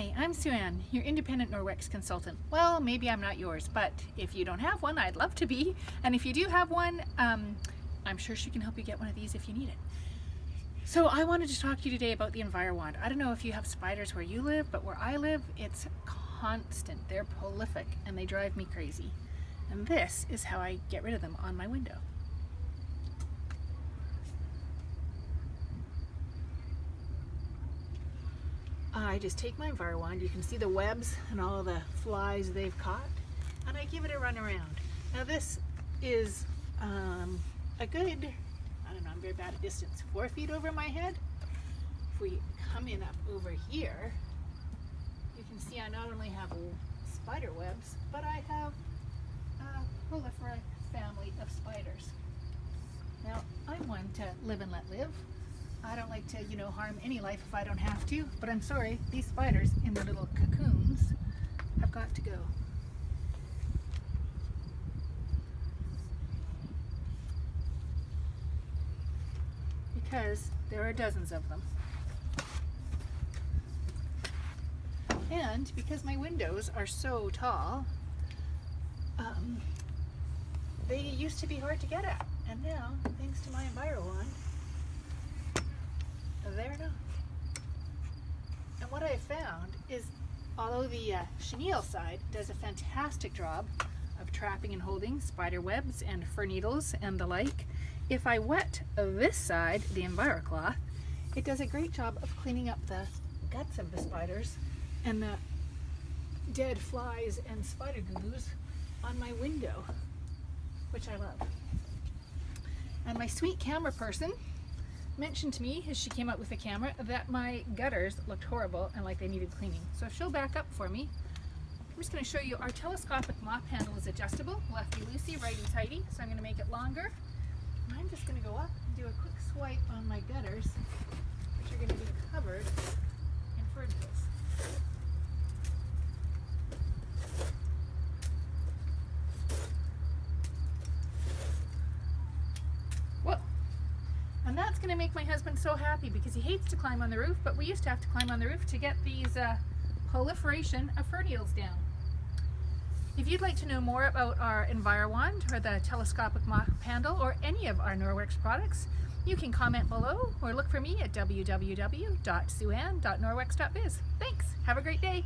Hi, I'm Sue-Ann, your independent Norwex consultant. Well, maybe I'm not yours, but if you don't have one, I'd love to be. And if you do have one, I'm sure she can help you get one of these if you need it. So I wanted to talk to you today about the Envirowand. I don't know if you have spiders where you live, but where I live, it's constant. They're prolific and they drive me crazy. And this is how I get rid of them on my window. I just take my Envirowand, you can see the webs and all of the flies they've caught, and I give it a run around. Now this is a good, I don't know, I'm very bad at distance, 4 feet over my head. If we come in up over here, you can see I not only have spider webs, but I have a proliferate family of spiders. Now I'm one to live and let live. I don't like to, harm any life if I don't have to, but I'm sorry, these spiders in their little cocoons have got to go. Because there are dozens of them. And because my windows are so tall, they used to be hard to get at. And now, thanks to my Envirowand, they're not. And what I found is, although the chenille side does a fantastic job of trapping and holding spider webs and fir needles and the like, if I wet this side, the Envirocloth, it does a great job of cleaning up the guts of the spiders and the dead flies and spider glues on my window, which I love. And my sweet camera person mentioned to me as she came out with the camera that my gutters looked horrible and like they needed cleaning. So she'll back up for me. I'm just going to show you our telescopic mop handle is adjustable, lefty-loosey, righty-tighty, so I'm going to make it longer. And I'm just going to go up and do a quick swipe on my gutters, which are going to be covered in fir needles. And that's going to make my husband so happy because he hates to climb on the roof, but we used to have to climb on the roof to get these proliferation of fir needles down. If you'd like to know more about our Envirowand or the telescopic mop handle or any of our Norwex products, you can comment below or look for me at www.suann.norwex.biz. Thanks. Have a great day.